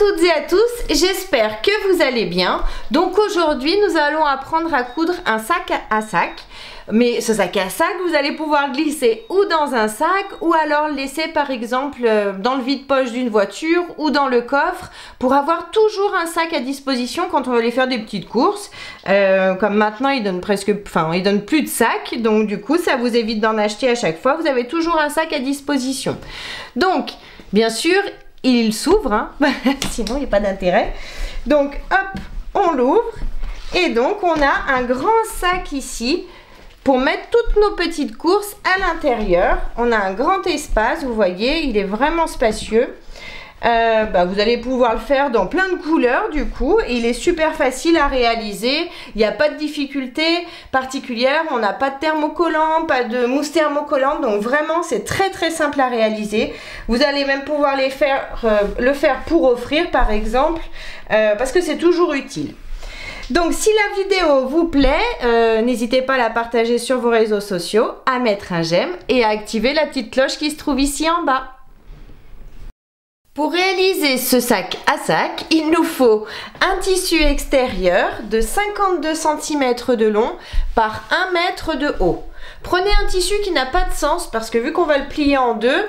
toutes et à tous, j'espère que vous allez bien. Donc aujourd'hui nous allons apprendre à coudre un sac à sac. Mais ce sac à sac, vous allez pouvoir le glisser ou dans un sac ou alors le laisser par exemple dans le vide-poche d'une voiture ou dans le coffre pour avoir toujours un sac à disposition quand on va aller faire des petites courses. Comme maintenant il donne il donne plus de sacs, donc du coup ça vous évite d'en acheter à chaque fois. Vous avez toujours un sac à disposition. Donc bien sûr il s'ouvre, hein. Sinon il n'y a pas d'intérêt. Donc hop, on l'ouvre et donc on a un grand sac ici pour mettre toutes nos petites courses à l'intérieur. On a un grand espace, vous voyez, il est vraiment spacieux. Vous allez pouvoir le faire dans plein de couleurs du coup. Il est super facile à réaliser. Il n'y a pas de difficulté particulière. On n'a pas de thermocollant, pas de mousse thermocollante. Donc vraiment, c'est très très simple à réaliser. Vous allez même pouvoir le faire pour offrir par exemple, parce que c'est toujours utile. Donc si la vidéo vous plaît, n'hésitez pas à la partager sur vos réseaux sociaux, à mettre un j'aime et à activer la petite cloche qui se trouve ici en bas. Pour réaliser ce sac à sac, il nous faut un tissu extérieur de 52 cm de long par 1 mètre de haut. Prenez un tissu qui n'a pas de sens parce que vu qu'on va le plier en deux,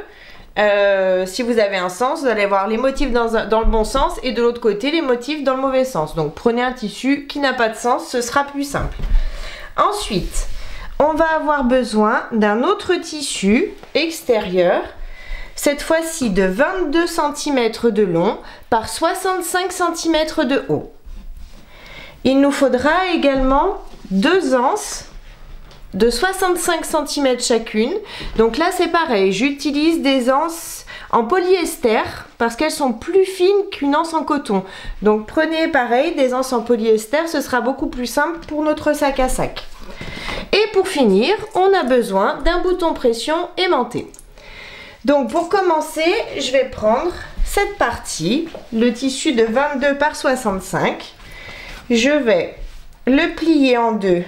si vous avez un sens, vous allez voir les motifs dans le bon sens et de l'autre côté les motifs dans le mauvais sens. Donc prenez un tissu qui n'a pas de sens, ce sera plus simple. Ensuite, on va avoir besoin d'un autre tissu extérieur, cette fois-ci de 22 cm de long par 65 cm de haut. Il nous faudra également deux anses de 65 cm chacune. Donc là c'est pareil, j'utilise des anses en polyester parce qu'elles sont plus fines qu'une anse en coton. Donc prenez pareil des anses en polyester, ce sera beaucoup plus simple pour notre sac à sac. Et pour finir, on a besoin d'un bouton pression aimanté. Donc pour commencer, je vais prendre cette partie, le tissu de 22 par 65. Je vais le plier en deux.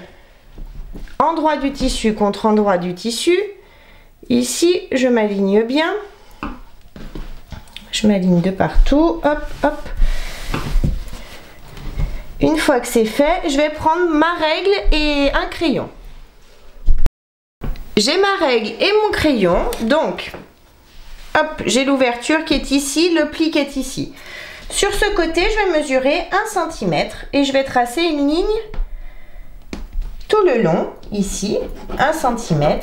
Endroit du tissu contre endroit du tissu. Ici, je m'aligne bien. Je m'aligne de partout. Hop, hop. Une fois que c'est fait, je vais prendre ma règle et un crayon. J'ai ma règle et mon crayon. Donc, hop, j'ai l'ouverture qui est ici, le pli qui est ici. Sur ce côté, je vais mesurer 1 cm et je vais tracer une ligne tout le long, ici, 1 cm.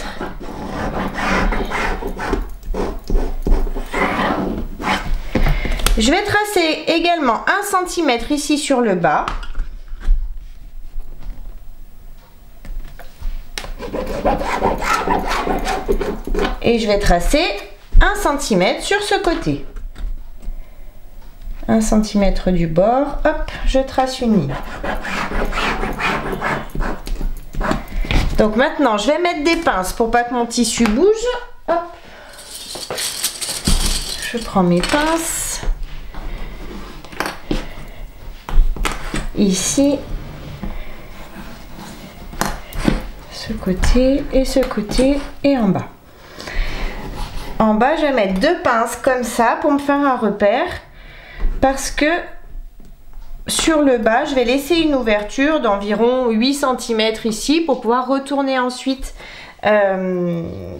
Je vais tracer également 1 cm ici sur le bas. Et je vais tracer 1 cm sur ce côté. 1 cm du bord, hop, je trace une ligne. Donc maintenant, je vais mettre des pinces pour pas que mon tissu bouge. Hop. Je prends mes pinces. Ici. Ce côté et en bas. En bas, je vais mettre deux pinces comme ça pour me faire un repère. Parce que sur le bas, je vais laisser une ouverture d'environ 8 cm ici pour pouvoir retourner ensuite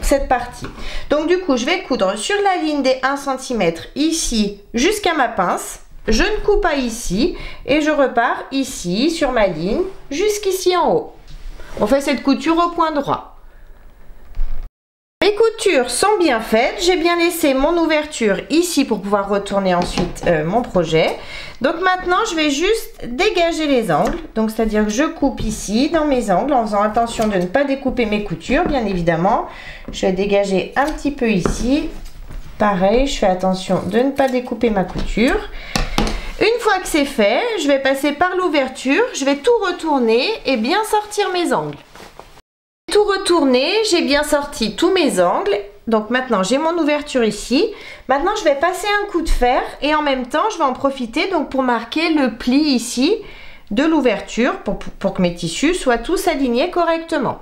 cette partie. Donc du coup, je vais coudre sur la ligne des 1 cm ici jusqu'à ma pince. Je ne coupe pas ici et je repars ici sur ma ligne jusqu'ici en haut. On fait cette couture au point droit. Mes coutures sont bien faites, j'ai bien laissé mon ouverture ici pour pouvoir retourner ensuite mon projet. Donc maintenant je vais juste dégager les angles, donc c'est à dire que je coupe ici dans mes angles en faisant attention de ne pas découper mes coutures bien évidemment. Je vais dégager un petit peu ici, pareil je fais attention de ne pas découper ma couture. Une fois que c'est fait, je vais passer par l'ouverture, je vais tout retourner et bien sortir mes angles. Tout retourné, j'ai bien sorti tous mes angles. Donc maintenant j'ai mon ouverture ici. Maintenant je vais passer un coup de fer et en même temps je vais en profiter donc pour marquer le pli ici de l'ouverture pour que mes tissus soient tous alignés correctement.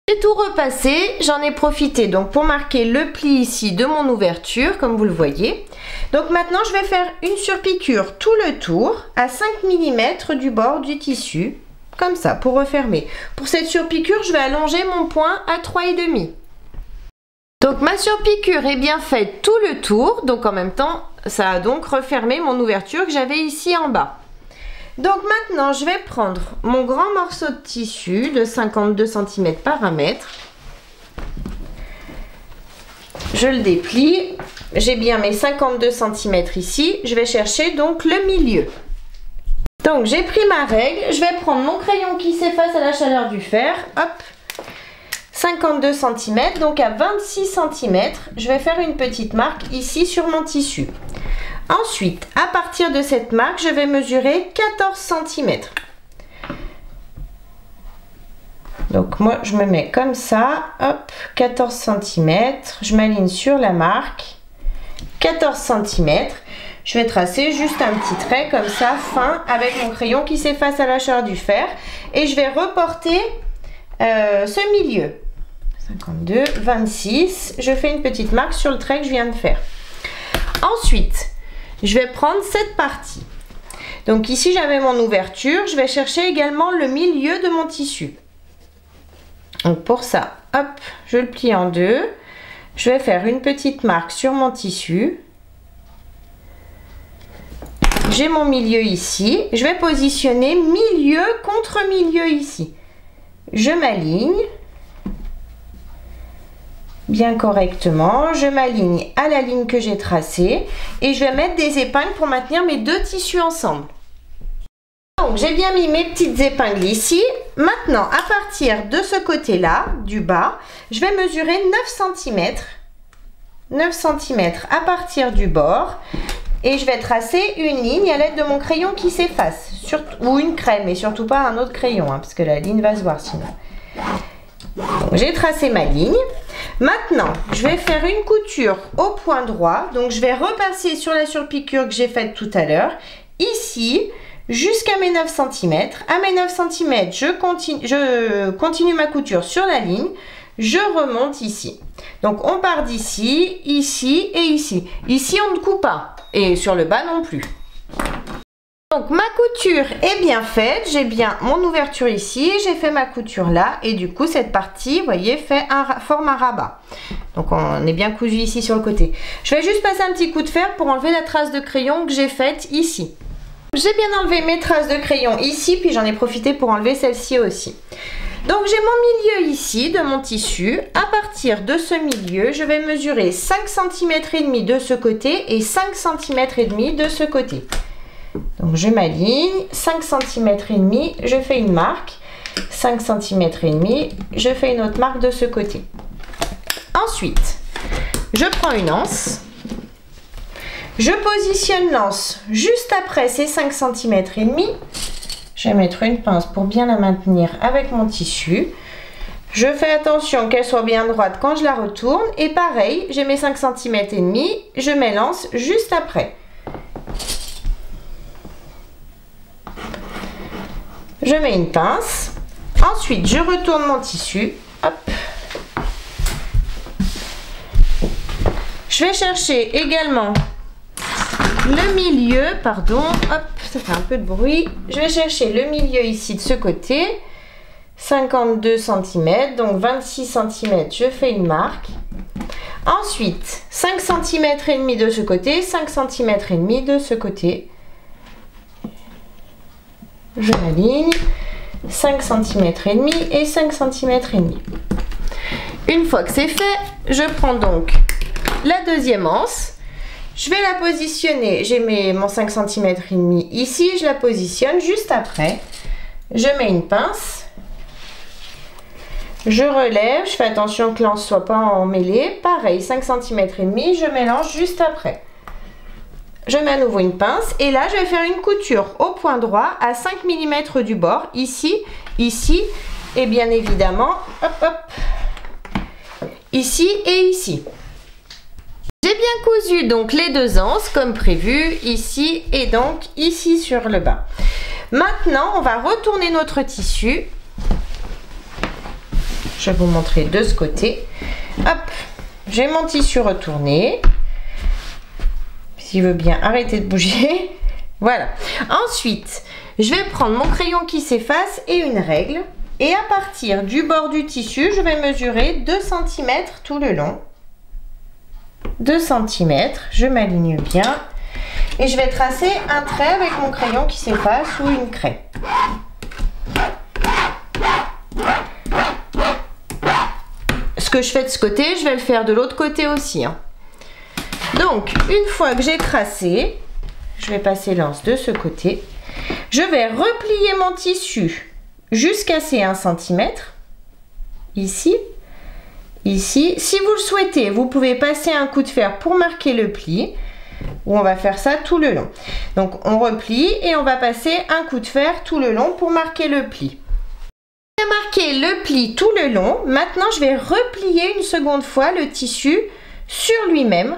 J'ai tout repassé, j'en ai profité donc pour marquer le pli ici de mon ouverture, comme vous le voyez. Donc maintenant, je vais faire une surpiqûre tout le tour à 5 mm du bord du tissu, comme ça, pour refermer. Pour cette surpiqûre, je vais allonger mon point à 3,5. Donc ma surpiqûre est bien faite tout le tour, donc en même temps, ça a donc refermé mon ouverture que j'avais ici en bas. Donc maintenant, je vais prendre mon grand morceau de tissu de 52 cm par 1 mètre. Je le déplie. J'ai bien mes 52 cm ici. Je vais chercher donc le milieu. Donc j'ai pris ma règle. Je vais prendre mon crayon qui s'efface à la chaleur du fer. Hop, 52 cm. Donc à 26 cm, je vais faire une petite marque ici sur mon tissu. Ensuite, à partir de cette marque, je vais mesurer 14 cm. Donc moi, je me mets comme ça, hop, 14 cm. Je m'aligne sur la marque, 14 cm. Je vais tracer juste un petit trait comme ça, fin, avec mon crayon qui s'efface à la chaleur du fer. Et je vais reporter ce milieu. 52, 26. Je fais une petite marque sur le trait que je viens de faire. Ensuite, je vais prendre cette partie. Donc ici, j'avais mon ouverture. Je vais chercher également le milieu de mon tissu. Donc pour ça, hop, je le plie en deux. Je vais faire une petite marque sur mon tissu. J'ai mon milieu ici. Je vais positionner milieu contre milieu ici. Je m'aligne bien correctement, je m'aligne à la ligne que j'ai tracée et je vais mettre des épingles pour maintenir mes deux tissus ensemble. Donc j'ai bien mis mes petites épingles ici. Maintenant, à partir de ce côté-là, du bas, je vais mesurer 9 cm. 9 cm à partir du bord et je vais tracer une ligne à l'aide de mon crayon qui s'efface, ou une crème, mais surtout pas un autre crayon, parce que la ligne va se voir sinon. J'ai tracé ma ligne. Maintenant, je vais faire une couture au point droit. Donc, je vais repasser sur la surpiqûre que j'ai faite tout à l'heure. Ici, jusqu'à mes 9 cm. À mes 9 cm, je continue ma couture sur la ligne. Je remonte ici. Donc, on part d'ici, ici et ici. Ici, on ne coupe pas. Et sur le bas non plus. Donc ma couture est bien faite, j'ai bien mon ouverture ici, j'ai fait ma couture là et du coup cette partie, vous voyez, forme un rabat. Donc on est bien cousu ici sur le côté. Je vais juste passer un petit coup de fer pour enlever la trace de crayon que j'ai faite ici. J'ai bien enlevé mes traces de crayon ici, puis j'en ai profité pour enlever celle-ci aussi. Donc j'ai mon milieu ici de mon tissu. À partir de ce milieu, je vais mesurer 5 cm et demi de ce côté et 5 cm et demi de ce côté. Donc je m'aligne, 5 cm et demi, je fais une marque, 5 cm et demi, je fais une autre marque de ce côté. Ensuite, je prends une anse, je positionne l'anse juste après ces 5 cm et demi. Je vais mettre une pince pour bien la maintenir avec mon tissu. Je fais attention qu'elle soit bien droite quand je la retourne et pareil, j'ai mes 5 cm et demi, je mets l'anse juste après. Je mets une pince. Ensuite, je retourne mon tissu. Hop. Je vais chercher également le milieu. Pardon. Hop, ça fait un peu de bruit. Je vais chercher le milieu ici de ce côté. 52 cm. Donc 26 cm. Je fais une marque. Ensuite, 5 cm et demi de ce côté. 5 cm et demi de ce côté. Je m'aligne, 5 cm et demi et 5 cm et demi. Une fois que c'est fait, je prends donc la deuxième anse. Je vais la positionner, j'ai mon 5 cm et demi ici, je la positionne juste après. Je mets une pince. Je relève, je fais attention que l'anse ne soit pas emmêlée. Pareil, 5 cm et demi, je mélange juste après. Je mets à nouveau une pince et là je vais faire une couture au point droit à 5 mm du bord, ici, ici et bien évidemment, hop, hop, ici et ici. J'ai bien cousu donc les deux anses comme prévu, ici et donc ici sur le bas. Maintenant on va retourner notre tissu. Je vais vous montrer de ce côté. Hop, j'ai mon tissu retourné. S'il veut bien arrêter de bouger. Voilà. Ensuite, je vais prendre mon crayon qui s'efface et une règle. Et à partir du bord du tissu, je vais mesurer 2 cm tout le long. 2 cm, je m'aligne bien. Et je vais tracer un trait avec mon crayon qui s'efface ou une craie. Ce que je fais de ce côté, je vais le faire de l'autre côté aussi. Donc, une fois que j'ai tracé, je vais passer l'anse de ce côté. Je vais replier mon tissu jusqu'à ces 1 cm. Ici. Ici. Si vous le souhaitez, vous pouvez passer un coup de fer pour marquer le pli. Ou on va faire ça tout le long. Donc, on replie et on va passer un coup de fer tout le long pour marquer le pli. J'ai marqué le pli tout le long. Maintenant, je vais replier une seconde fois le tissu sur lui-même.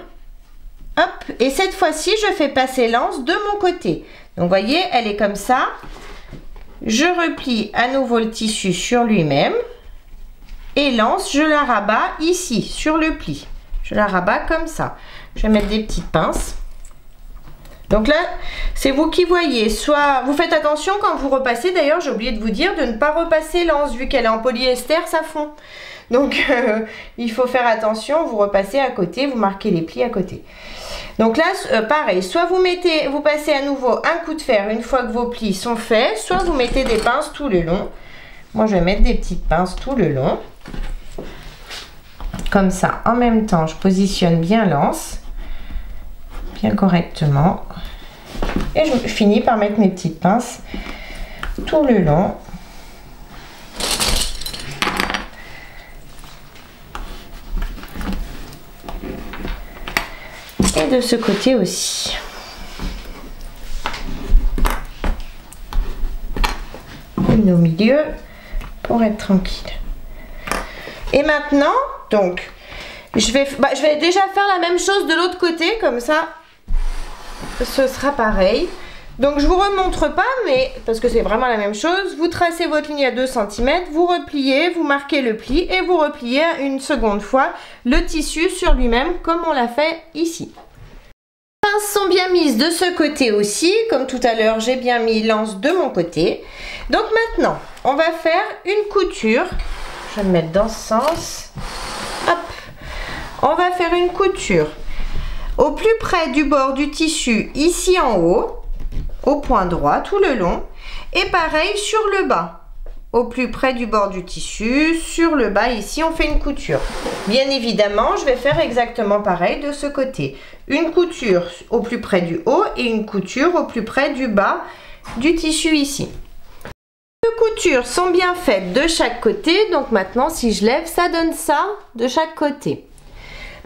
Hop, et cette fois-ci, je fais passer l'anse de mon côté. Donc, vous voyez, elle est comme ça. Je replie à nouveau le tissu sur lui-même. Et l'anse, je la rabats ici, sur le pli. Je la rabats comme ça. Je vais mettre des petites pinces. Donc là, c'est vous qui voyez. Soit vous faites attention quand vous repassez. D'ailleurs, j'ai oublié de vous dire de ne pas repasser l'anse. Vu qu'elle est en polyester, ça fond. Donc, il faut faire attention. Vous repassez à côté. Vous marquez les plis à côté. Donc là, pareil. Soit vous passez à nouveau un coup de fer une fois que vos plis sont faits. Soit vous mettez des pinces tout le long. Moi, je vais mettre des petites pinces tout le long. Comme ça, en même temps, je positionne bien l'anse. Bien correctement. Et je finis par mettre mes petites pinces tout le long. Et de ce côté aussi. Une au milieu pour être tranquille. Et maintenant, donc, je vais déjà faire la même chose de l'autre côté, comme ça, ce sera pareil. Donc, je vous remontre pas, mais parce que c'est vraiment la même chose. Vous tracez votre ligne à 2 cm, vous repliez, vous marquez le pli et vous repliez une seconde fois le tissu sur lui-même, comme on l'a fait ici. Les pinces sont bien mises de ce côté aussi, comme tout à l'heure, j'ai bien mis l'anse de mon côté. Donc maintenant, on va faire une couture. Je vais me mettre dans ce sens. Hop. On va faire une couture au plus près du bord du tissu, ici en haut, au point droit, tout le long. Et pareil sur le bas, au plus près du bord du tissu, sur le bas, ici, on fait une couture. Bien évidemment, je vais faire exactement pareil de ce côté. Une couture au plus près du haut et une couture au plus près du bas du tissu ici. Les coutures sont bien faites de chaque côté, donc maintenant si je lève, ça donne ça de chaque côté.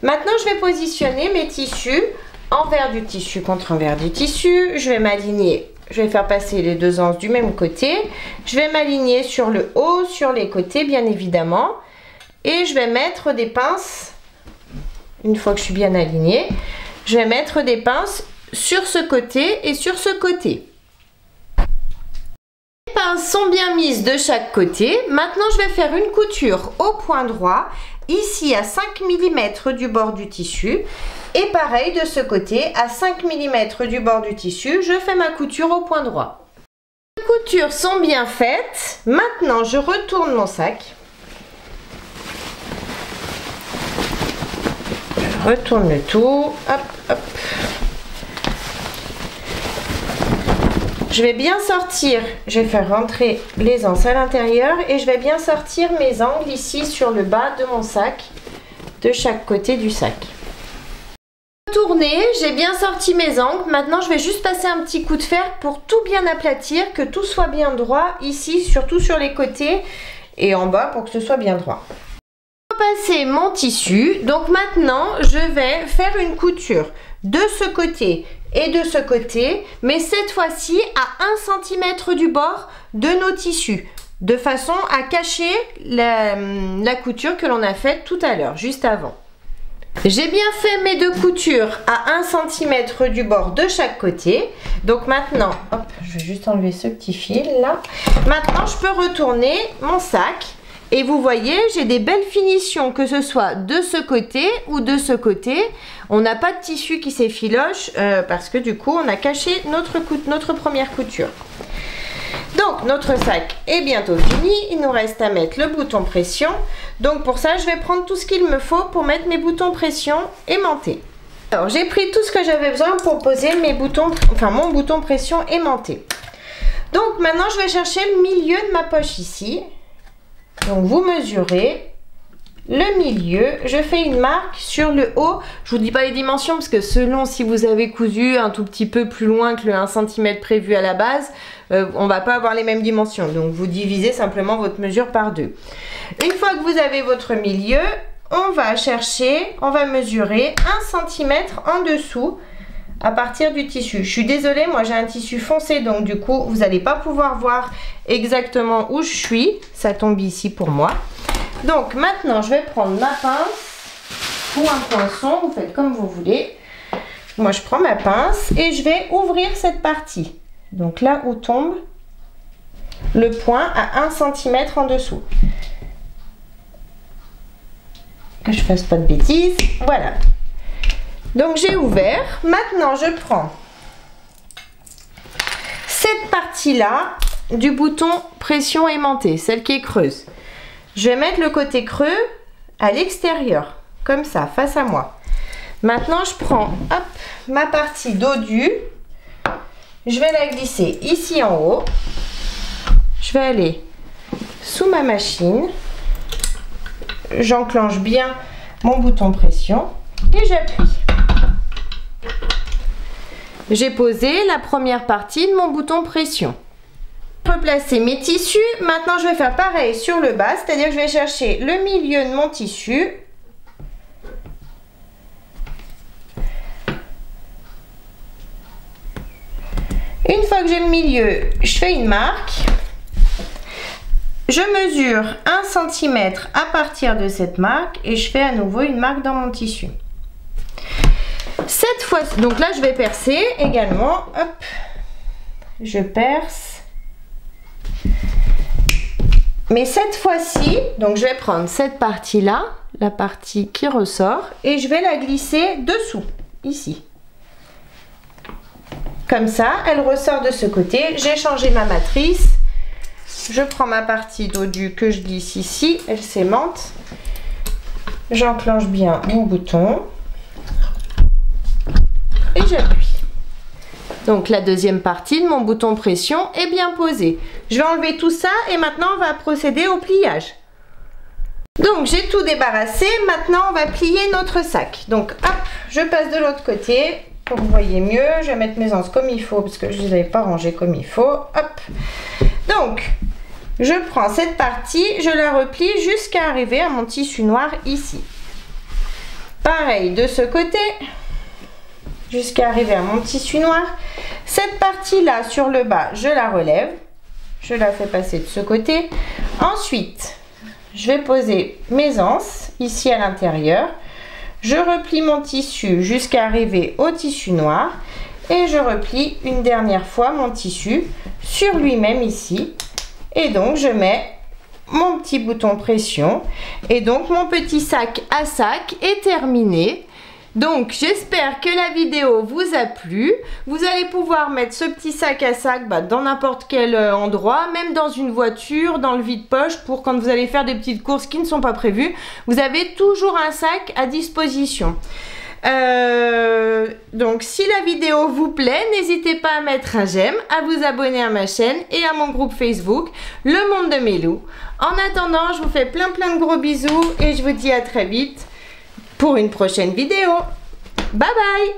Maintenant je vais positionner mes tissus, envers du tissu contre envers du tissu. Je vais m'aligner, je vais faire passer les deux anses du même côté. Je vais m'aligner sur le haut, sur les côtés bien évidemment. Et je vais mettre des pinces, une fois que je suis bien alignée, je vais mettre des pinces sur ce côté et sur ce côté. Les pinces sont bien mises de chaque côté. Maintenant, je vais faire une couture au point droit, ici à 5 mm du bord du tissu. Et pareil de ce côté, à 5 mm du bord du tissu, je fais ma couture au point droit. Les coutures sont bien faites. Maintenant, je retourne mon sac. Je retourne le tout. Hop, hop. Je vais bien sortir, je vais faire rentrer les anses à l'intérieur et je vais bien sortir mes angles ici sur le bas de mon sac, de chaque côté du sac. Tourner, j'ai bien sorti mes angles. Maintenant, je vais juste passer un petit coup de fer pour tout bien aplatir, que tout soit bien droit ici, surtout sur les côtés et en bas pour que ce soit bien droit. Je vais passer mon tissu. Donc maintenant, je vais faire une couture de ce côté et de ce côté, mais cette fois-ci à 1 cm du bord de nos tissus, de façon à cacher la couture que l'on a faite tout à l'heure, juste avant. J'ai bien fait mes deux coutures à 1 cm du bord de chaque côté. Donc maintenant, hop, je vais juste enlever ce petit fil là. Maintenant, je peux retourner mon sac Et vous voyez, j'ai des belles finitions, que ce soit de ce côté ou de ce côté. On n'a pas de tissu qui s'effiloche parce que du coup, on a caché notre première couture. Donc, notre sac est bientôt fini. Il nous reste à mettre le bouton pression. Donc, pour ça, je vais prendre tout ce qu'il me faut pour mettre mes boutons pression aimantés. Alors, j'ai pris tout ce que j'avais besoin pour poser mes boutons, mon bouton pression aimanté. Donc, maintenant, je vais chercher le milieu de ma poche ici. Donc, vous mesurez le milieu. Je fais une marque sur le haut. Je vous dis pas les dimensions parce que selon si vous avez cousu un tout petit peu plus loin que le 1 cm prévu à la base, on va pas avoir les mêmes dimensions. Donc, vous divisez simplement votre mesure par 2. Une fois que vous avez votre milieu, on va mesurer 1 cm en dessous à partir du tissu. Je suis désolée, moi j'ai un tissu foncé, donc du coup vous n'allez pas pouvoir voir exactement où je suis. Ça tombe ici pour moi. Donc maintenant je vais prendre ma pince ou un poinçon, vous faites comme vous voulez. Moi je prends ma pince et je vais ouvrir cette partie. Donc là où tombe le point à 1 cm en dessous. Que je fasse pas de bêtises. Voilà. Donc j'ai ouvert. Maintenant je prends cette partie-là du bouton pression aimanté, celle qui est creuse. Je vais mettre le côté creux à l'extérieur, comme ça, face à moi. Maintenant je prends ma partie dodue. Je vais la glisser ici en haut. Je vais aller sous ma machine. J'enclenche bien mon bouton pression et j'appuie. J'ai posé la première partie de mon bouton pression. Replacer mes tissus. Maintenant, je vais faire pareil sur le bas, c'est-à-dire que je vais chercher le milieu de mon tissu. Une fois que j'ai le milieu, je fais une marque. Je mesure 1 cm à partir de cette marque et je fais à nouveau une marque dans mon tissu. Cette fois, donc là je vais percer également. Hop, je perce. Mais cette fois-ci, donc je vais prendre cette partie-là, la partie qui ressort, et je vais la glisser dessous, ici. Comme ça, elle ressort de ce côté. J'ai changé ma matrice. Je prends ma partie dodue que je glisse ici, elle s'aimante. J'enclenche bien mon bouton et j'appuie. Donc la deuxième partie de mon bouton pression est bien posée. Je vais enlever tout ça et maintenant on va procéder au pliage. Donc j'ai tout débarrassé, maintenant on va plier notre sac. Donc hop, je passe de l'autre côté pour que vous voyez mieux. Je vais mettre mes anses comme il faut parce que je ne les avais pas rangées comme il faut. Hop. Donc je prends cette partie, je la replie jusqu'à arriver à mon tissu noir ici. Pareil de ce côté, jusqu'à arriver à mon tissu noir. Cette partie-là sur le bas, je la relève. Je la fais passer de ce côté. Ensuite, je vais poser mes anses ici à l'intérieur. Je replie mon tissu jusqu'à arriver au tissu noir. Et je replie une dernière fois mon tissu sur lui-même ici. Et donc, je mets mon petit bouton pression. Et donc, mon petit sac à sac est terminé. Donc, j'espère que la vidéo vous a plu. Vous allez pouvoir mettre ce petit sac à sac dans n'importe quel endroit, même dans une voiture, dans le vide-poche, pour quand vous allez faire des petites courses qui ne sont pas prévues. Vous avez toujours un sac à disposition. Donc si la vidéo vous plaît, n'hésitez pas à mettre un j'aime, à vous abonner à ma chaîne et à mon groupe Facebook Le Monde de Mélou. En attendant, je vous fais plein de gros bisous et je vous dis à très vite pour une prochaine vidéo. Bye bye.